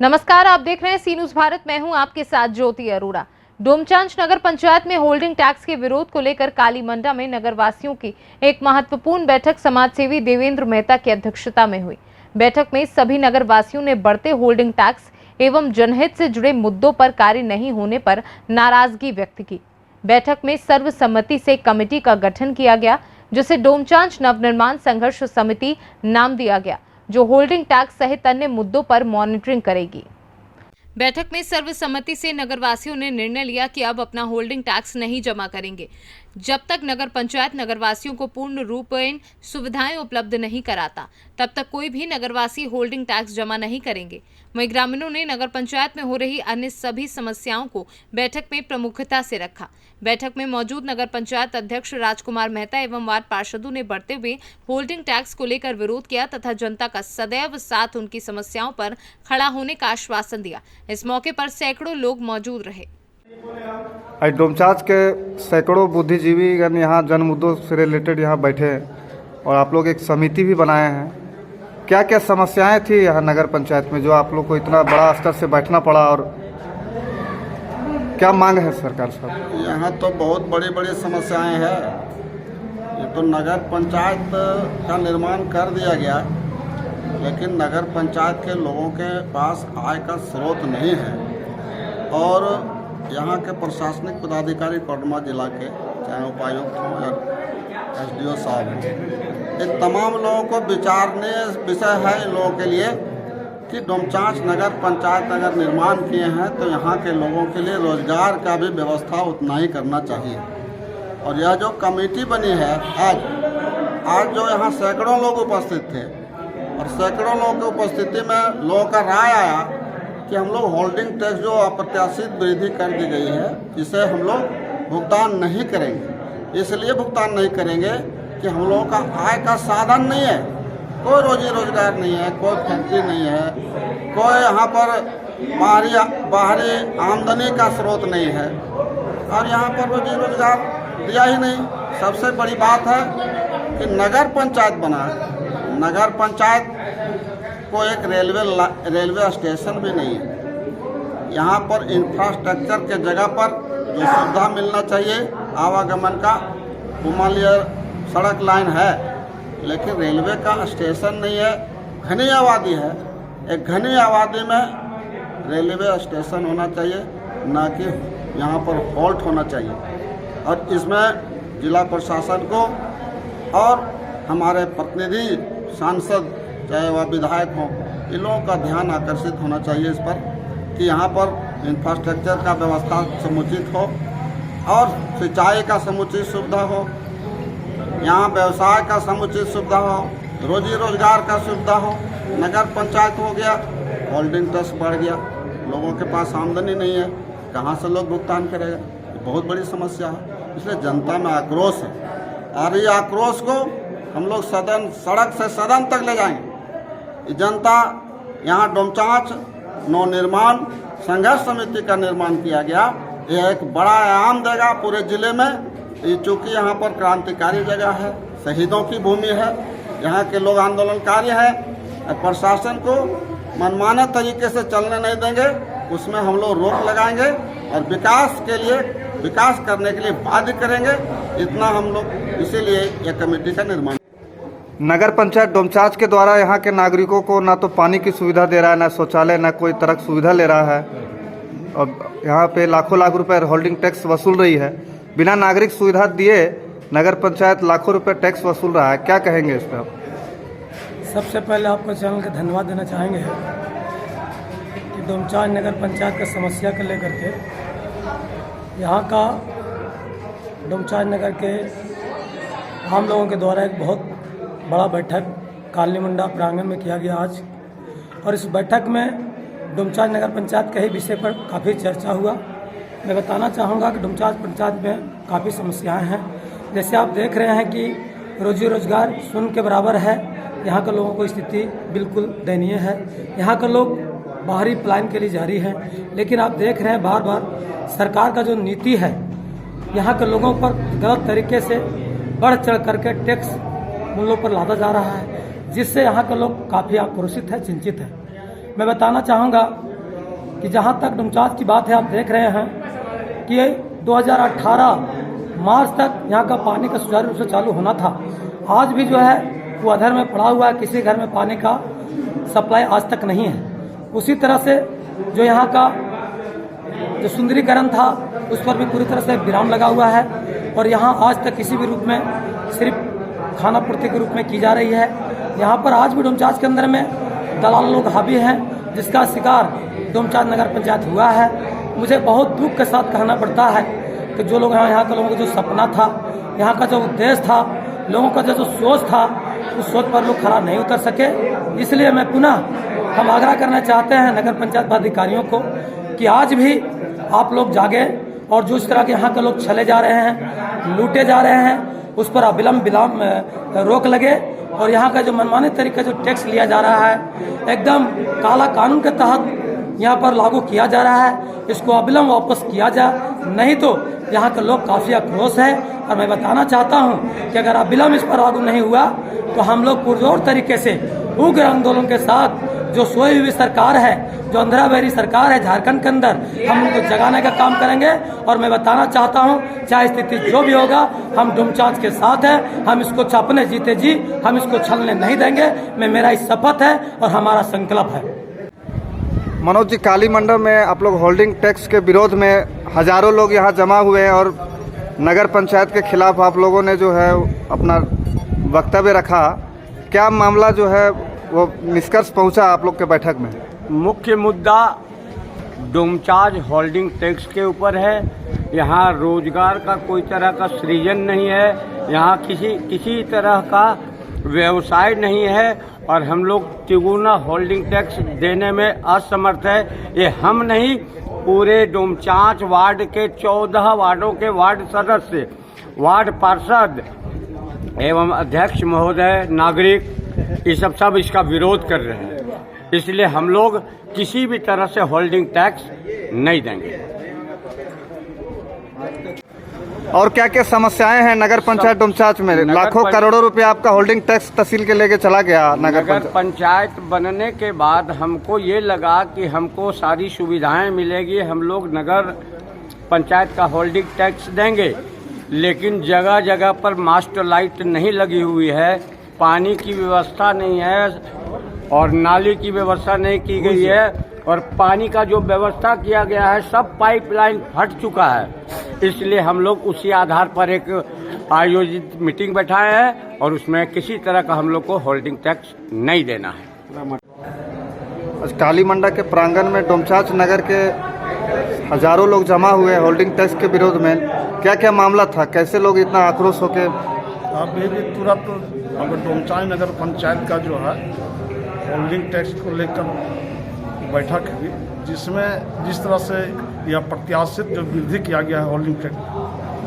नमस्कार, आप देख रहे हैं सी न्यूज भारत। मैं हूं आपके साथ ज्योति अरोड़ा। डोमचांच नगर पंचायत में होल्डिंग टैक्स के विरोध को लेकर कालीमंडा में नगरवासियों की एक महत्वपूर्ण बैठक समाजसेवी देवेंद्र मेहता की अध्यक्षता में हुई। बैठक में सभी नगरवासियों ने बढ़ते होल्डिंग टैक्स एवं जनहित से जुड़े मुद्दों पर कार्य नहीं होने पर नाराजगी व्यक्त की। बैठक में सर्वसम्मति से कमेटी का गठन किया गया, जिसे डोमचांच नवनिर्माण संघर्ष समिति नाम दिया गया, जो होल्डिंग टैक्स सहित अन्य मुद्दों पर मॉनिटरिंग करेगी। बैठक में सर्वसम्मति से नगरवासियों ने निर्णय लिया कि अब अपना होल्डिंग टैक्स नहीं जमा करेंगे जब तक नगर पंचायत नगरवासियों को पूर्ण रूपेण सुविधाएं उपलब्ध नहीं कराता, तब तक कोई भी नगरवासी होल्डिंग टैक्स जमा नहीं करेंगे। वहीं ग्रामीणों ने नगर पंचायत में हो रही अन्य सभी समस्याओं को बैठक में प्रमुखता से रखा। बैठक में मौजूद नगर पंचायत अध्यक्ष राजकुमार मेहता एवं वार्ड पार्षदों ने बढ़ते हुए होल्डिंग टैक्स को लेकर विरोध किया तथा जनता का सदैव साथ उनकी समस्याओं पर खड़ा होने का आश्वासन दिया। इस मौके पर सैकड़ों लोग मौजूद रहे। आज डोमचांच के सैकड़ों बुद्धिजीवी यहाँ जन मुद्दों से रिलेटेड यहाँ बैठे हैं और आप लोग एक समिति भी बनाए हैं। क्या क्या समस्याएं थी यहाँ नगर पंचायत में जो आप लोग को इतना बड़ा स्तर से बैठना पड़ा और क्या मांग है सरकार साहब? यहाँ तो बहुत बड़ी बड़ी समस्याएं हैं। ये तो नगर पंचायत का निर्माण कर दिया गया, लेकिन नगर पंचायत के लोगों के पास आय का स्रोत नहीं है और यहाँ के प्रशासनिक पदाधिकारी कोडरमा जिला के, चाहे उपायुक्त हो या एसडीओ साहब हो, इन तमाम लोगों को विचारणीय विषय है इन लोगों के लिए कि डोमचांच नगर पंचायत अगर निर्माण किए हैं तो यहाँ के लोगों के लिए रोजगार का भी व्यवस्था उतना ही करना चाहिए। और यह जो कमेटी बनी है आज जो यहाँ सैकड़ों लोग उपस्थित थे और सैकड़ों लोगों की उपस्थिति में लोगों का राय आया कि हम लोग होल्डिंग टैक्स जो अप्रत्याशित वृद्धि कर दी गई है, इसे हम लोग भुगतान नहीं करेंगे। इसलिए भुगतान नहीं करेंगे कि हम लोगों का आय का साधन नहीं है, कोई रोजी रोजगार नहीं है, कोई फैक्ट्री नहीं है, कोई यहाँ पर बाहरी आमदनी का स्रोत नहीं है और यहाँ पर रोजी रोजगार दिया ही नहीं। सबसे बड़ी बात है कि नगर पंचायत बना है, नगर पंचायत को एक रेलवे स्टेशन भी नहीं है। यहाँ पर इंफ्रास्ट्रक्चर के जगह पर जो सुविधा मिलना चाहिए आवागमन का, मान लिया सड़क लाइन है, लेकिन रेलवे का स्टेशन नहीं है। घनी आबादी है, एक घनी आबादी में रेलवे स्टेशन होना चाहिए, ना कि यहाँ पर हॉल्ट होना चाहिए। और इसमें जिला प्रशासन को और हमारे प्रतिनिधि सांसद, चाहे वह विधायक हों, इन लोगों का ध्यान आकर्षित होना चाहिए इस पर कि यहाँ पर इंफ्रास्ट्रक्चर का व्यवस्था समुचित हो और सिंचाई का समुचित सुविधा हो, यहाँ व्यवसाय का समुचित सुविधा हो, रोजी रोजगार का सुविधा हो। नगर पंचायत हो गया, होल्डिंग टैक्स बढ़ गया, लोगों के पास आमदनी नहीं है, कहाँ से लोग भुगतान करेगा? बहुत बड़ी समस्या है। इसलिए जनता में आक्रोश है और ये आक्रोश को हम लोग सड़क से सदन तक ले जाएंगे। जनता यहाँ डोमचांच नवनिर्माण संघर्ष समिति का निर्माण किया गया, यह एक बड़ा आयाम देगा पूरे जिले में। चूँकि यहाँ पर क्रांतिकारी जगह है, शहीदों की भूमि है, यहाँ के लोग आंदोलनकारी हैं, प्रशासन को मनमाने तरीके से चलने नहीं देंगे, उसमें हम लोग रोक लगाएंगे और विकास करने के लिए बाध्य करेंगे। इतना हम लोग, इसीलिए यह कमेटी का निर्माण। नगर पंचायत डोमचांच के द्वारा यहाँ के नागरिकों को ना तो पानी की सुविधा दे रहा है, ना शौचालय, ना कोई तरह की सुविधा ले रहा है और यहाँ पे लाखों लाख रुपए होल्डिंग टैक्स वसूल रही है। बिना नागरिक सुविधा दिए नगर पंचायत लाखों रुपए टैक्स वसूल रहा है। क्या कहेंगे इस पर? सबसे पहले आपको चैनल का धन्यवाद देना चाहेंगे कि डोमचांच नगर पंचायत का समस्या को लेकर के यहाँ का डोमचांच नगर के आम लोगों के द्वारा एक बहुत बड़ा बैठक कालीमंडा प्रांगण में किया गया आज। और इस बैठक में डोमचांच नगर पंचायत के ही विषय पर काफ़ी चर्चा हुआ। मैं बताना चाहूँगा कि डोमचांच पंचायत में काफ़ी समस्याएं हैं। जैसे आप देख रहे हैं कि रोजी रोजगार शून्य के बराबर है, यहाँ के लोगों को स्थिति बिल्कुल दयनीय है। यहाँ के लोग बाहरी पलायन के लिए जारी हैं, लेकिन आप देख रहे हैं बार बार सरकार का जो नीति है, यहाँ के लोगों पर गलत तरीके से बढ़ चढ़ करके टैक्स उन लोगों पर लादा जा रहा है, जिससे यहाँ के लोग काफ़ी आक्रोशित है, चिंतित है। मैं बताना चाहूँगा कि जहाँ तक डोमचांच की बात है, आप देख रहे हैं कि 2018 मार्च तक यहाँ का पानी का सुचारू रूप से चालू होना था। आज भी जो है वो अधर में पड़ा हुआ है, किसी घर में पानी का सप्लाई आज तक नहीं है। उसी तरह से जो यहाँ का जो सुंदरीकरण था उस पर भी पूरी तरह से विराम लगा हुआ है और यहाँ आज तक किसी भी रूप में सिर्फ खाना पूर्ति के रूप में की जा रही है। यहाँ पर आज भी डोमचांच के अंदर में दलाल लोग हावी हैं, जिसका शिकार डोमचांच नगर पंचायत हुआ है। मुझे बहुत दुख के साथ कहना पड़ता है कि जो लोग यहाँ के लोगों का जो सपना था, यहाँ का जो उद्देश्य था, लोगों का जो सोच था, उस सोच पर लोग खरा नहीं उतर सके। इसलिए मैं पुनः हम आग्रह करना चाहते हैं नगर पंचायत अधिकारियों को कि आज भी आप लोग जागे और जो इस तरह के यहाँ के लोग चले जा रहे हैं, लूटे जा रहे हैं, उस पर अविलंब रोक लगे और यहाँ का जो मनमाने तरीके जो टैक्स लिया जा रहा है एकदम काला कानून के तहत यहाँ पर लागू किया जा रहा है, इसको अविलंब वापस किया जाए, नहीं तो यहाँ के लोग काफ़ी आक्रोश है। और मैं बताना चाहता हूँ कि अगर अविलंब इस पर लागू नहीं हुआ तो हम लोग पुरजोर तरीके से उग्र आंदोलन के साथ जो सोई हुई सरकार है, जो अंधराबेरी सरकार है झारखंड के अंदर, हम उनको जगाने का काम करेंगे। और मैं बताना चाहता हूँ चाहे स्थिति जो भी होगा, हम डोमचांच के साथ हैं, हम इसको छापने जीते जी हम इसको छलने नहीं देंगे। मेरा इस शपथ है और हमारा संकल्प है। मनोज जी, काली मंडप में आप लोग होल्डिंग टैक्स के विरोध में हजारों लोग यहाँ जमा हुए हैं और नगर पंचायत के खिलाफ आप लोगों ने जो है अपना वक्तव्य रखा। क्या मामला जो है वो निष्कर्ष पहुंचा आप लोग के बैठक में? मुख्य मुद्दा डोमचांच होल्डिंग टैक्स के ऊपर है। यहाँ रोजगार का कोई तरह का सृजन नहीं है, यहाँ किसी तरह का व्यवसाय नहीं है और हम लोग तिगुना होल्डिंग टैक्स देने में असमर्थ है। ये हम नहीं, पूरे डोमचांच वार्ड के 14 वार्डों के वार्ड सदस्य, वार्ड पार्षद एवं अध्यक्ष महोदय, नागरिक, ये सब इसका विरोध कर रहे हैं। इसलिए हम लोग किसी भी तरह से होल्डिंग टैक्स नहीं देंगे। और क्या क्या समस्याएं हैं नगर पंचायत डोमचांच में? लाखों करोड़ों रुपया आपका होल्डिंग टैक्स तहसील के लेके चला गया। नगर पंचायत बनने के बाद हमको ये लगा कि हमको सारी सुविधाएं मिलेगी, हम लोग नगर पंचायत का होल्डिंग टैक्स देंगे, लेकिन जगह जगह पर मास्टर लाइट नहीं लगी हुई है, पानी की व्यवस्था नहीं है और नाली की व्यवस्था नहीं की गई है और पानी का जो व्यवस्था किया गया है सब पाइपलाइन फट चुका है। इसलिए हम लोग उसी आधार पर एक आयोजित मीटिंग बैठाए हैं और उसमें किसी तरह का हम लोग को होल्डिंग टैक्स नहीं देना है। काली मंडप के प्रांगण में डोमचांच नगर के हजारों लोग जमा हुए हैं होल्डिंग टैक्स के विरोध में। क्या क्या मामला था, कैसे लोग इतना आक्रोश होके? अभी भी तुरंत अगर डोमचांच नगर पंचायत का जो है होल्डिंग टैक्स को लेकर बैठक हुई, जिसमें जिस तरह से यह प्रत्याशित जो वृद्धि किया गया है होल्डिंग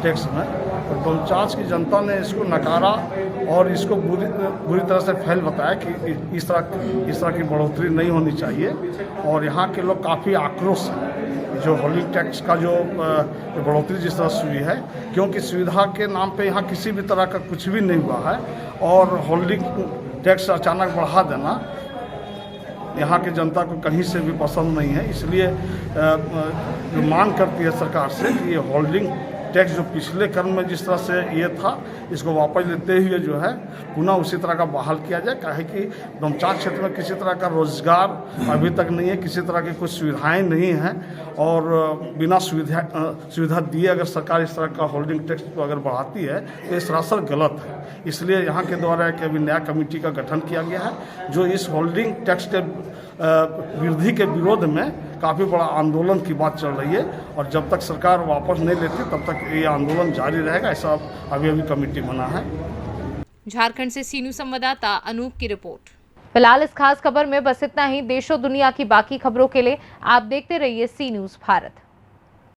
टैक्स में, तो डोमचांच की जनता ने इसको नकारा और इसको बुरी तरह से फैल बताया कि इस तरह की बढ़ोतरी नहीं होनी चाहिए। और यहाँ के लोग काफ़ी आक्रोश हैं जो होल्डिंग टैक्स का जो बढ़ोतरी जिस तरह से हुई है, क्योंकि सुविधा के नाम पे यहाँ किसी भी तरह का कुछ भी नहीं हुआ है और होल्डिंग टैक्स अचानक बढ़ा देना यहाँ की जनता को कहीं से भी पसंद नहीं है। इसलिए जो मांग करती है सरकार से कि ये होल्डिंग टैक्स जो पिछले क्रम में जिस तरह से ये था, इसको वापस लेते हुए जो है पुनः उसी तरह का बहाल किया जाए। काहे कि डोमचांच क्षेत्र में किसी तरह का रोजगार अभी तक नहीं है, किसी तरह की कुछ सुविधाएं नहीं हैं और बिना सुविधा दिए अगर सरकार इस तरह का होल्डिंग टैक्स को अगर बढ़ाती है तो ये सरासर गलत है। इसलिए यहाँ के द्वारा एक अभी नया कमेटी का गठन किया गया है जो इस होल्डिंग टैक्स के वृद्धि के विरोध में काफ़ी बड़ा आंदोलन की बात चल रही है और जब तक सरकार वापस नहीं लेती तब तक ये आंदोलन जारी रहेगा, ऐसा अभी कमेटी बना है। झारखंड से सी न्यूज़ संवाददाता अनूप की रिपोर्ट। फिलहाल इस खास खबर में बस इतना ही। देश और दुनिया की बाकी खबरों के लिए आप देखते रहिए सी न्यूज़ भारत।